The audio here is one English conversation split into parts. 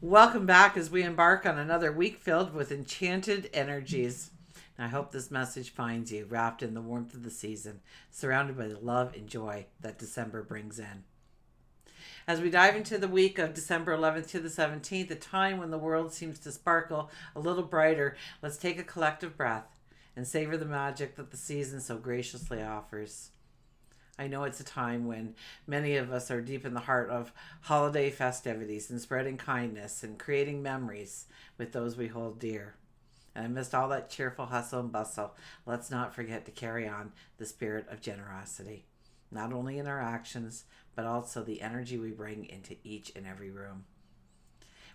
Welcome back as we embark on another week filled with enchanted energies. I hope this message finds you wrapped in the warmth of the season, surrounded by the love and joy that December brings in. As we dive into the week of December 11th to the 17th, a time when the world seems to sparkle a little brighter, let's take a collective breath and savor the magic that the season so graciously offers. I know it's a time when many of us are deep in the heart of holiday festivities and spreading kindness and creating memories with those we hold dear. And amidst all that cheerful hustle and bustle, let's not forget to carry on the spirit of generosity, not only in our actions, but also the energy we bring into each and every room.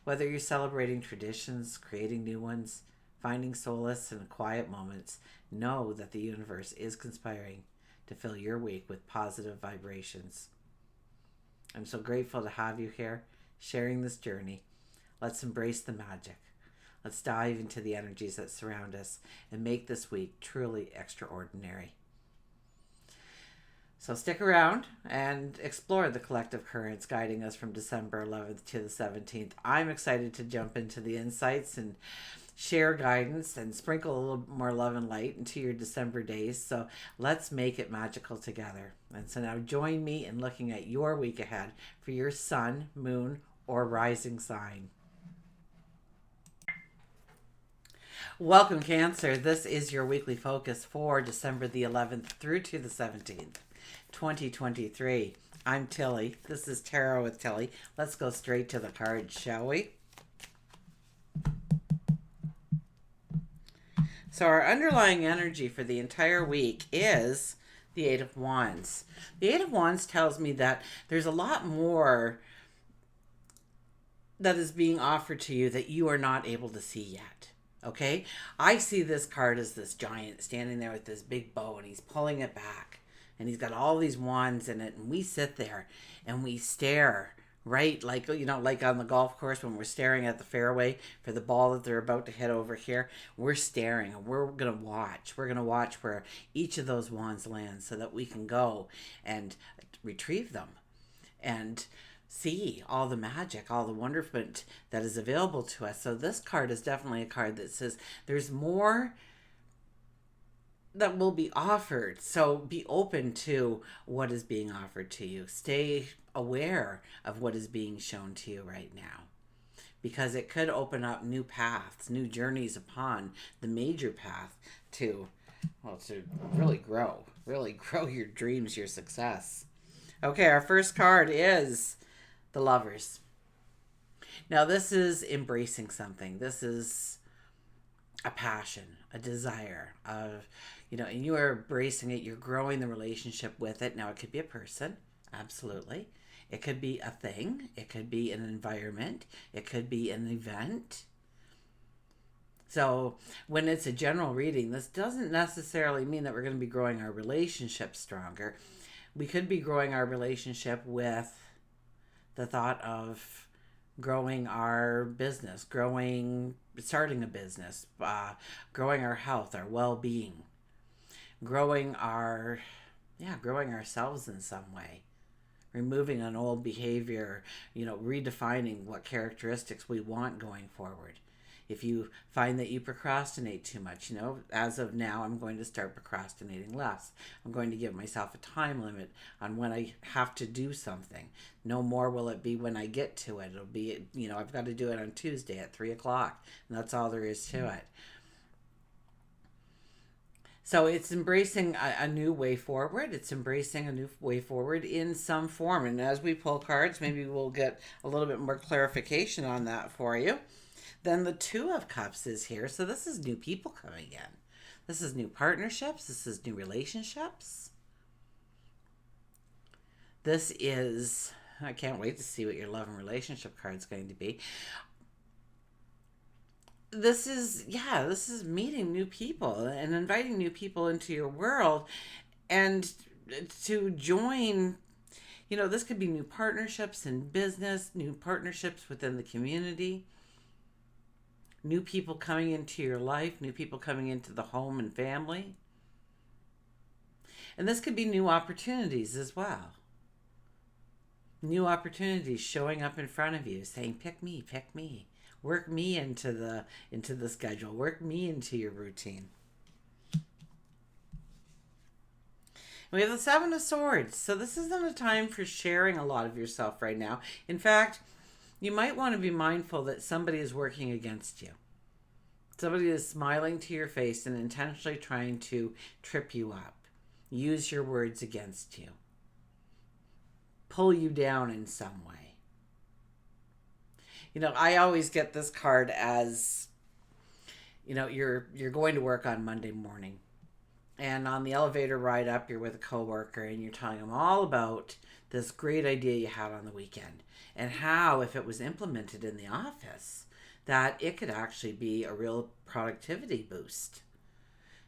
Whether you're celebrating traditions, creating new ones, finding solace in quiet moments, know that the universe is conspiring to fill your week with positive vibrations. I'm so grateful to have you here sharing this journey. Let's embrace the magic. Let's dive into the energies that surround us and make this week truly extraordinary. So stick around and explore the collective currents guiding us from December 11th to the 17th. I'm excited to jump into the insights and share guidance and sprinkle a little more love and light into your December days. So let's make it magical together. And so now join me in looking at your week ahead for your sun, moon, or rising sign. Welcome, Cancer. This is your weekly focus for December the 11th through to the 17th, 2023. I'm Tilly. This is Tarot with Tilly. Let's go straight to the cards, shall we? So our underlying energy for the entire week is the Eight of Wands. The Eight of Wands tells me that there's a lot more that is being offered to you that you are not able to see yet. Okay? I see this card as this giant standing there with this big bow and he's pulling it back. And he's got all these wands in it. And we sit there and we stare, right? Like, like on the golf course when we're staring at the fairway for the ball that they're about to hit over here. We're staring and we're going to watch. We're going to watch where each of those wands lands so that we can go and retrieve them and see all the magic, all the wonderment that is available to us. So this card is definitely a card that says there's more that will be offered. So be open to what is being offered to you. Stay aware of what is being shown to you right now, because it could open up new paths, new journeys upon the major path to really grow your dreams, your success. Okay, our first card is the Lovers. Now, this is embracing something. This is a passion, a desire of, and you are embracing it. You're growing the relationship with it. Now, it could be a person, absolutely. It could be a thing. It could be an environment. It could be an event. So when it's a general reading, this doesn't necessarily mean that we're going to be growing our relationship stronger. We could be growing our relationship with the thought of growing our business, starting a business, growing our health, our well-being, growing ourselves in some way, removing an old behavior, redefining what characteristics we want going forward. If you find that you procrastinate too much, as of now, I'm going to start procrastinating less. I'm going to give myself a time limit on when I have to do something. No more will it be when I get to it. It'll be, I've got to do it on Tuesday at 3:00, and that's all there is to it. So it's embracing a new way forward. It's embracing a new way forward in some form. And as we pull cards, maybe we'll get a little bit more clarification on that for you. Then the Two of Cups is here. So this is new people coming in. This is new partnerships. This is new relationships. This is, I can't wait to see what your love and relationship card is going to be. This is meeting new people and inviting new people into your world and to join. This could be new partnerships in business, new partnerships within the community, new people coming into your life, new people coming into the home and family. And this could be new opportunities as well. New opportunities showing up in front of you, saying, pick me. Work me into the schedule. Work me into your routine. We have the Seven of Swords. So this isn't a time for sharing a lot of yourself right now. In fact, you might want to be mindful that somebody is working against you. Somebody is smiling to your face and intentionally trying to trip you up, use your words against you, pull you down in some way. I always get this card as, you're going to work on Monday morning. And on the elevator ride up, you're with a coworker and you're telling them all about this great idea you had on the weekend and how, if it was implemented in the office, that it could actually be a real productivity boost.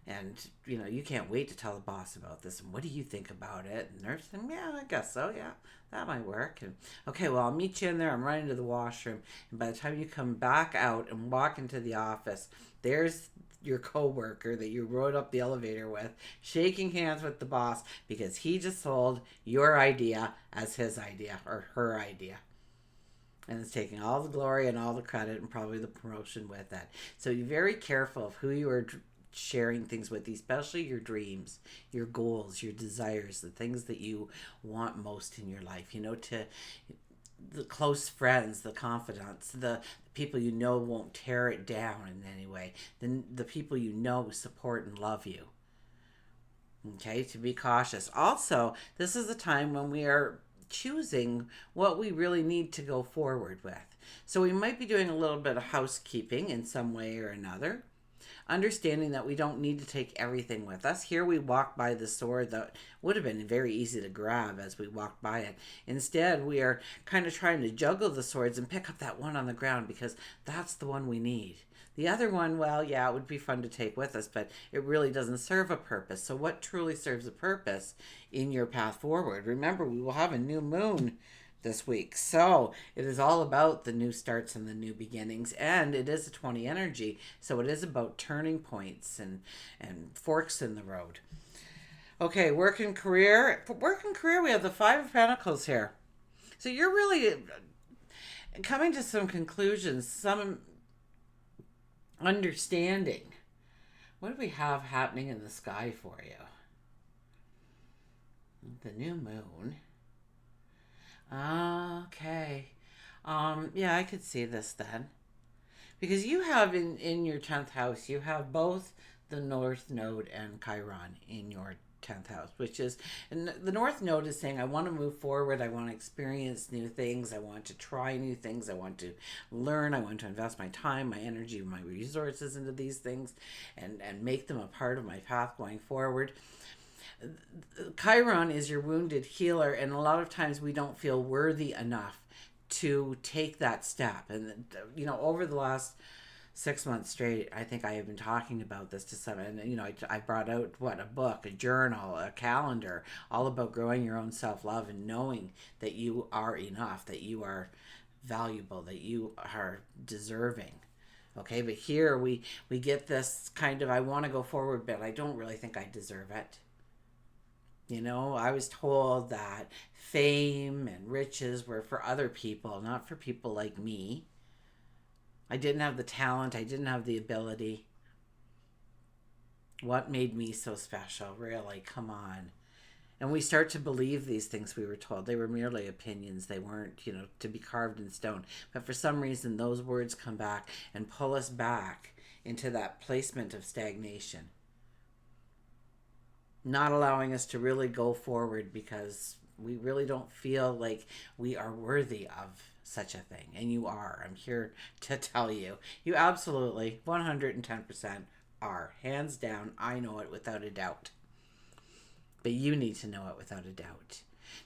And, you can't wait to tell the boss about this. And what do you think about it? And they're saying, yeah, I guess so. Yeah, that might work. And, okay, well, I'll meet you in there. I'm running to the washroom. And by the time you come back out and walk into the office, there's your coworker that you rode up the elevator with, shaking hands with the boss because he just sold your idea as his idea or her idea. And it's taking all the glory and all the credit and probably the promotion with it. So be very careful of who you are sharing things with, especially your dreams, your goals, your desires, the things that you want most in your life. To the close friends, the confidants, the people won't tear it down in any way, then the people support and love you. Okay, to be cautious. Also, this is a time when we are choosing what we really need to go forward with. So we might be doing a little bit of housekeeping in some way or another, understanding that we don't need to take everything with us. Here we walk by the sword that would have been very easy to grab as we walked by it. Instead, we are kind of trying to juggle the swords and pick up that one on the ground because that's the one we need. The other one, well, yeah, it would be fun to take with us, but it really doesn't serve a purpose. So what truly serves a purpose in your path forward? Remember, we will have a new moon this week. So it is all about the new starts and the new beginnings. And it is a 20 energy. So it is about turning points and forks in the road. Okay, work and career. For work and career, we have the Five of Pentacles here. So you're really coming to some conclusions, some understanding. What do we have happening in the sky for you? The new moon. Okay. Yeah, I could see this then. Because you have in your 10th house, you have both the North Node and Chiron in your 10th house, which is, and the North Node is saying, I want to move forward. I want to experience new things. I want to try new things. I want to learn. I want to invest my time, my energy, my resources into these things and make them a part of my path going forward. Chiron is your wounded healer, and a lot of times we don't feel worthy enough to take that step. And over the last 6 months straight, I think I have been talking about this to some, and I brought out a book, a journal, a calendar, all about growing your own self-love and knowing that you are enough, that you are valuable, that you are deserving. Okay, but here we get this kind of, I want to go forward, but I don't really think I deserve it. I was told that fame and riches were for other people, not for people like me. I didn't have the talent. I didn't have the ability. What made me so special? Really, come on. And we start to believe these things we were told. They were merely opinions. They weren't, to be carved in stone. But for some reason, those words come back and pull us back into that placement of stagnation. Not allowing us to really go forward because we really don't feel like we are worthy of such a thing. And you are. I'm here to tell you. You absolutely 110% are. Hands down. I know it without a doubt. But you need to know it without a doubt.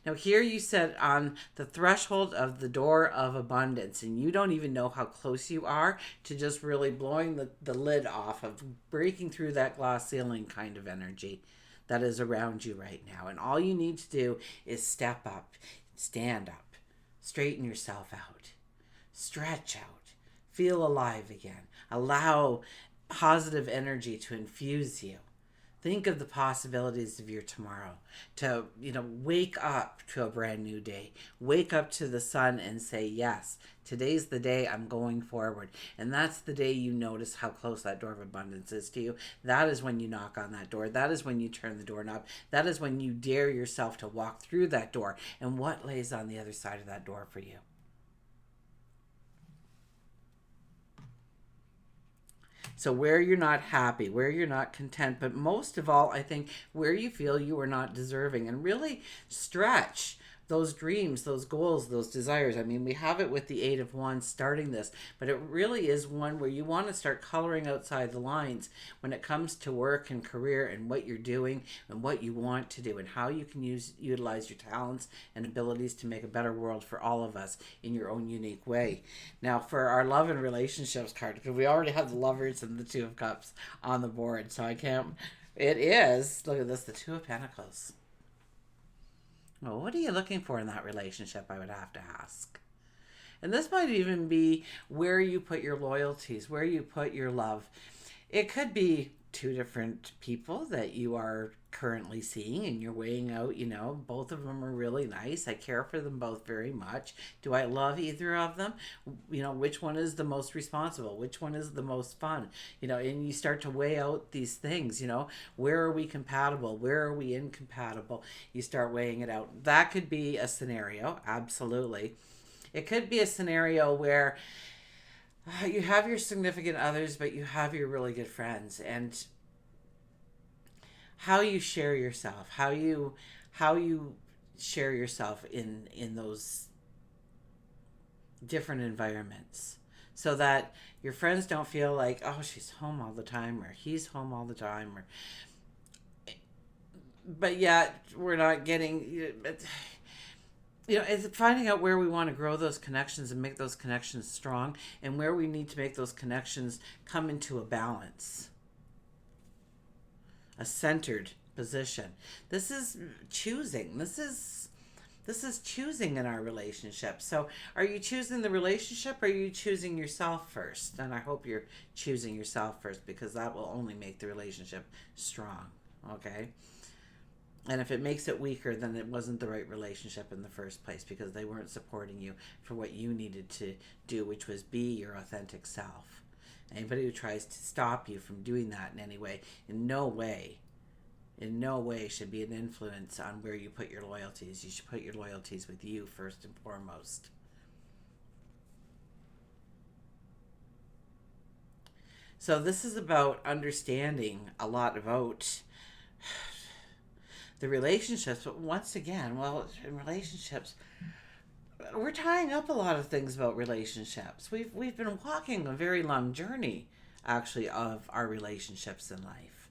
Now here you sit on the threshold of the door of abundance, and you don't even know how close you are to just really blowing the lid off of breaking through that glass ceiling kind of energy that is around you right now. And all you need to do is step up, stand up, straighten yourself out, stretch out, feel alive again, allow positive energy to infuse you. Think of the possibilities of your tomorrow. To, wake up to a brand new day. Wake up to the sun and say, yes, today's the day I'm going forward. And that's the day you notice how close that door of abundance is to you. That is when you knock on that door. That is when you turn the doorknob. That is when you dare yourself to walk through that door. And what lays on the other side of that door for you? So, where you're not happy, where you're not content, but most of all, I think where you feel you are not deserving, and really stretch those dreams, those goals, those desires. I mean, we have it with the Eight of Wands starting this, but it really is one where you want to start coloring outside the lines when it comes to work and career and what you're doing and what you want to do and how you can utilize your talents and abilities to make a better world for all of us in your own unique way. Now, for our love and relationships card, because we already have the Lovers and the Two of Cups on the board, so I can't. It is, look at this, the Two of Pentacles. Well, what are you looking for in that relationship, I would have to ask. And this might even be where you put your loyalties, where you put your love. It could be two different people that you are currently seeing and you're weighing out, both of them are really nice. I care for them both very much. Do I love either of them? Which one is the most responsible? Which one is the most fun? And you start to weigh out these things, where are we compatible? Where are we incompatible? You start weighing it out. That could be a scenario, absolutely. It could be a scenario where you have your significant others, but you have your really good friends, and how you share yourself, how you share yourself in those different environments, so that your friends don't feel like, oh, she's home all the time or he's home all the time, but yet we're not getting. It's finding out where we want to grow those connections and make those connections strong, and where we need to make those connections come into a balance, a centered position. This is choosing. This is choosing in our relationship. So, are you choosing the relationship, or are you choosing yourself first? And I hope you're choosing yourself first, because that will only make the relationship strong. Okay? And if it makes it weaker, then it wasn't the right relationship in the first place, because they weren't supporting you for what you needed to do, which was be your authentic self. Anybody who tries to stop you from doing that in any way, in no way should be an influence on where you put your loyalties. You should put your loyalties with you first and foremost. So this is about understanding a lot about the relationships, but once again, in relationships, we're tying up a lot of things about relationships. We've been walking a very long journey, actually, of our relationships in life,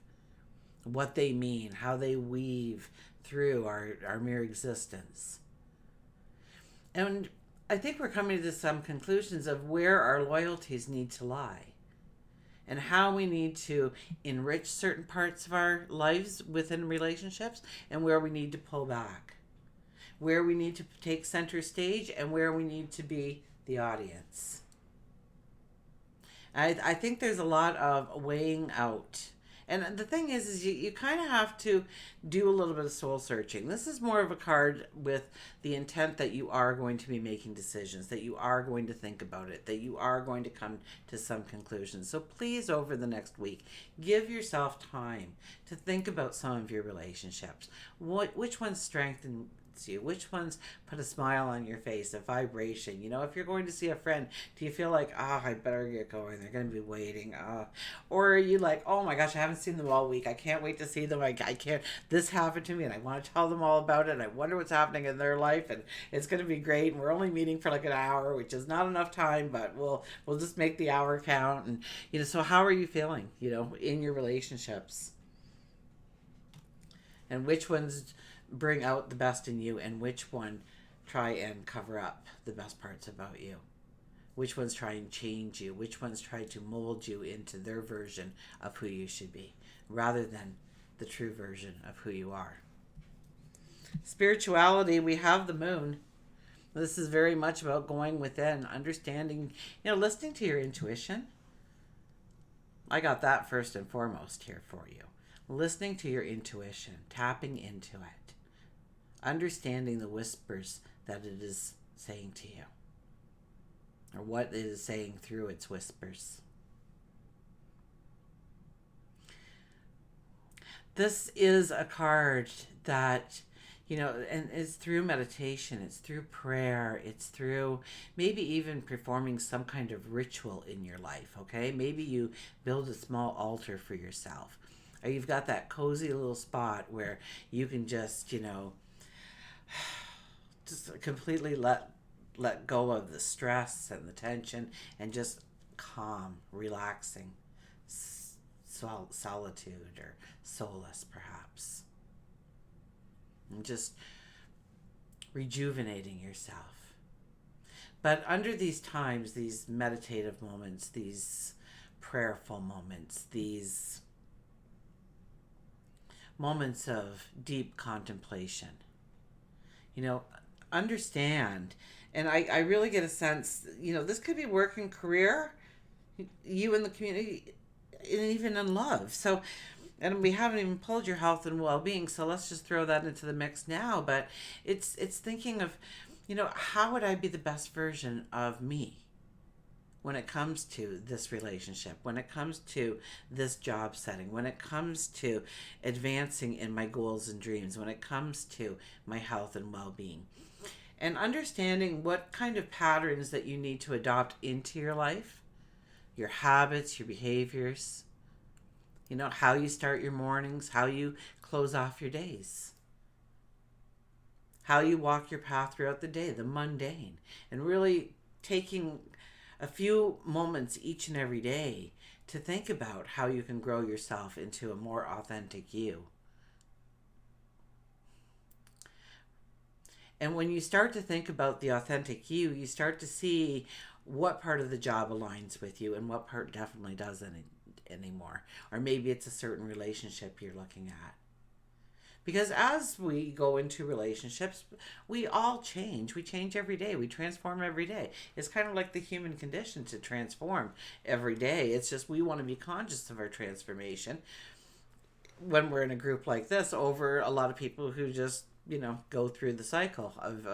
what they mean, how they weave through our mere existence, and I think we're coming to some conclusions of where our loyalties need to lie, and how we need to enrich certain parts of our lives within relationships, and where we need to pull back, where we need to take center stage, and where we need to be the audience. I think there's a lot of weighing out. And the thing is you kind of have to do a little bit of soul searching. This is more of a card with the intent that you are going to be making decisions, that you are going to think about it, that you are going to come to some conclusions. So please, over the next week, give yourself time to think about some of your relationships. Which ones strengthen you? Which ones put a smile on your face, a vibration? If you're going to see a friend, do you feel like, I better get going, they're going to be waiting? Or are you like, oh my gosh, I haven't seen them all week, I can't wait to see them, I can't, this happened to me and I want to tell them all about it, and I wonder what's happening in their life, and it's going to be great, and we're only meeting for like an hour, which is not enough time, but we'll just make the hour count. And so how are you feeling in your relationships, and which ones bring out the best in you, and which one try and cover up the best parts about you? Which ones try and change you? Which ones try to mold you into their version of who you should be, rather than the true version of who you are? Spirituality, we have the moon. This is very much about going within, understanding, listening to your intuition. I got that first and foremost here for you. listening to your intuition, tapping into it, understanding the whispers that it is saying to you, or what it is saying through its whispers. This is a card that, and it's through meditation, it's through prayer, it's through maybe even performing some kind of ritual in your life, okay? Maybe you build a small altar for yourself, or you've got that cozy little spot where you can just, just completely let go of the stress and the tension and just calm, relaxing, solitude or solace perhaps, and just rejuvenating yourself. But under these times, these meditative moments, these prayerful moments, these moments of deep contemplation, understand, and I really get a sense, this could be work and career, you in the community, and even in love. So, and we haven't even pulled your health and well-being, so let's just throw that into the mix now. But it's thinking of, how would I be the best version of me when it comes to this relationship, when it comes to this job setting, when it comes to advancing in my goals and dreams, when it comes to my health and well-being, and understanding what kind of patterns that you need to adopt into your life, your habits, your behaviors, how you start your mornings, how you close off your days, how you walk your path throughout the day, the mundane, and really taking a few moments each and every day to think about how you can grow yourself into a more authentic you. And when you start to think about the authentic you, you start to see what part of the job aligns with you and what part definitely doesn't anymore. Or maybe it's a certain relationship you're looking at. Because as we go into relationships, we all change. We change every day. We transform every day. It's kind of like the human condition to transform every day. It's just we want to be conscious of our transformation when we're in a group like this over a lot of people who just, go through the cycle of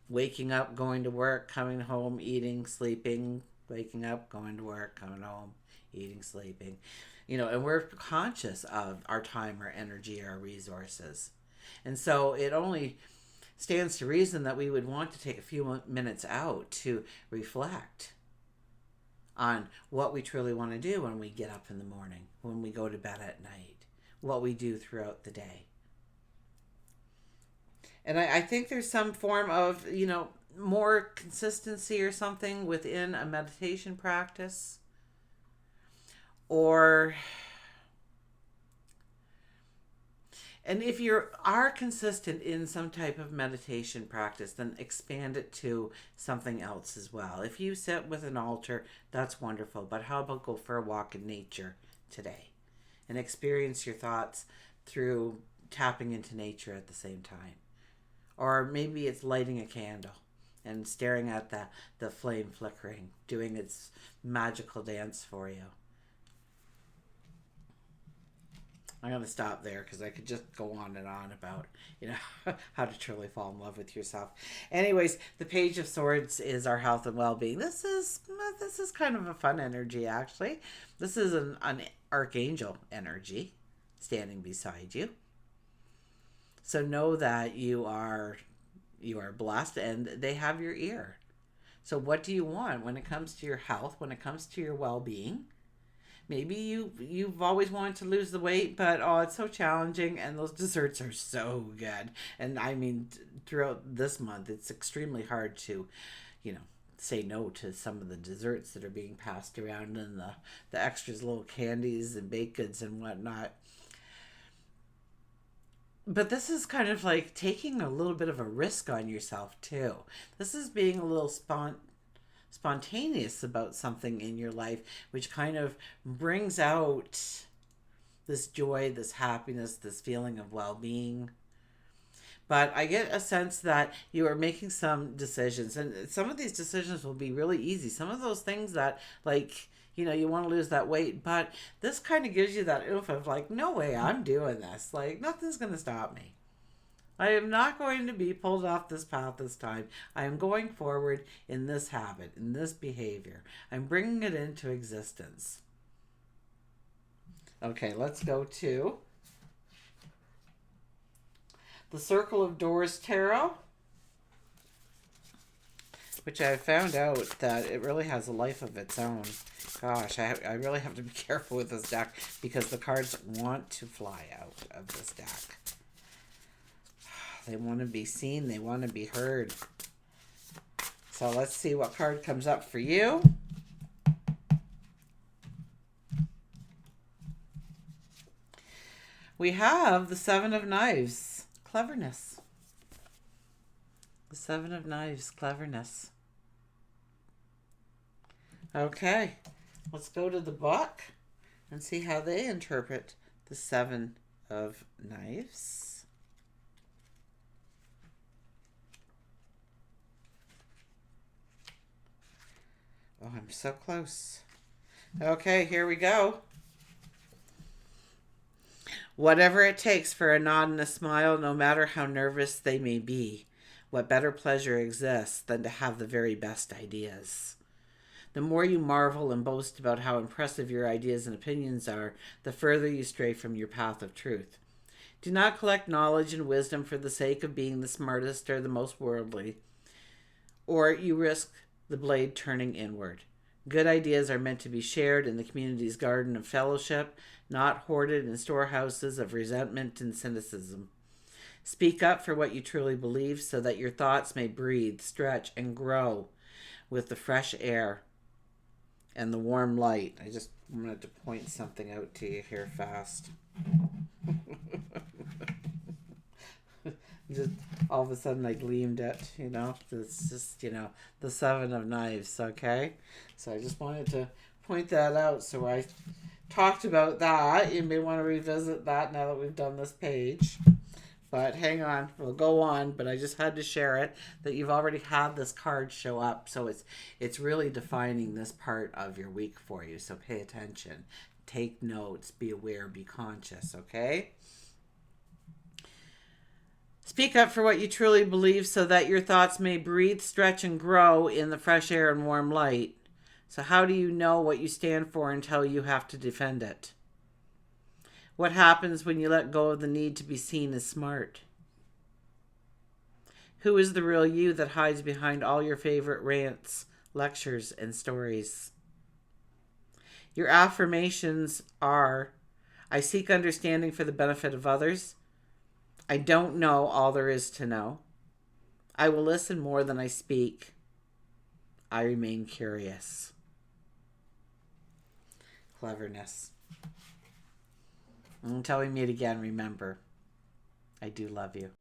waking up, going to work, coming home, eating, sleeping, waking up, going to work, coming home, eating, sleeping, and we're conscious of our time, our energy, our resources. And so it only stands to reason that we would want to take a few minutes out to reflect on what we truly want to do when we get up in the morning, when we go to bed at night, what we do throughout the day. And I think there's some form of, more consistency or something within a meditation practice. And if you are consistent in some type of meditation practice, then expand it to something else as well. If you sit with an altar, that's wonderful. But how about go for a walk in nature today and experience your thoughts through tapping into nature at the same time? Or maybe it's lighting a candle and staring at the flame flickering, doing its magical dance for you. I'm going to stop there because I could just go on and on about, how to truly fall in love with yourself. Anyways, the Page of Swords is our health and well-being. This is kind of a fun energy, actually. This is an archangel energy standing beside you. So know that you are blessed and they have your ear. So what do you want when it comes to your health, when it comes to your well-being? Maybe you've always wanted to lose the weight, but it's so challenging and those desserts are so good. And I mean, throughout this month, it's extremely hard to, say no to some of the desserts that are being passed around and the extras, little candies and baked goods and whatnot. But this is kind of like taking a little bit of a risk on yourself too. This is being a little spontaneous about something in your life, which kind of brings out this joy, this happiness, this feeling of well-being. But I get a sense that you are making some decisions, and some of these decisions will be really easy. Some of those things that, like, you want to lose that weight, but this kind of gives you that oomph of like, no way, I'm doing this. Like, nothing's going to stop me. I am not going to be pulled off this path this time. I am going forward in this habit, in this behavior. I'm bringing it into existence. Okay, let's go to the Circle of Doors Tarot, which I found out that it really has a life of its own. Gosh, I really have to be careful with this deck because the cards want to fly out of this deck. They want to be seen. They want to be heard. So let's see what card comes up for you. We have the Seven of Knives. Cleverness. The Seven of Knives. Cleverness. Okay. Let's go to the book and see how they interpret the Seven of Knives. Oh, I'm so close. Okay, here we go. Whatever it takes for a nod and a smile, no matter how nervous they may be, what better pleasure exists than to have the very best ideas? The more you marvel and boast about how impressive your ideas and opinions are, the further you stray from your path of truth. Do not collect knowledge and wisdom for the sake of being the smartest or the most worldly, or you risk the blade turning inward. Good ideas are meant to be shared in the community's garden of fellowship, not hoarded in storehouses of resentment and cynicism. Speak up for what you truly believe so that your thoughts may breathe, stretch, and grow with the fresh air and the warm light. I just wanted to point something out to you here fast. Just all of a sudden I gleamed it, It's just, the Seven of Knives, okay? So I just wanted to point that out. So I talked about that. You may want to revisit that now that we've done this page. But hang on, we'll go on. But I just had to share it that you've already had this card show up. So it's really defining this part of your week for you. So pay attention. Take notes. Be aware. Be conscious, okay? Speak up for what you truly believe so that your thoughts may breathe, stretch, and grow in the fresh air and warm light. So how do you know what you stand for until you have to defend it? What happens when you let go of the need to be seen as smart? Who is the real you that hides behind all your favorite rants, lectures, and stories? Your affirmations are, I seek understanding for the benefit of others. I don't know all there is to know. I will listen more than I speak. I remain curious. Cleverness. Until we meet again, remember, I do love you.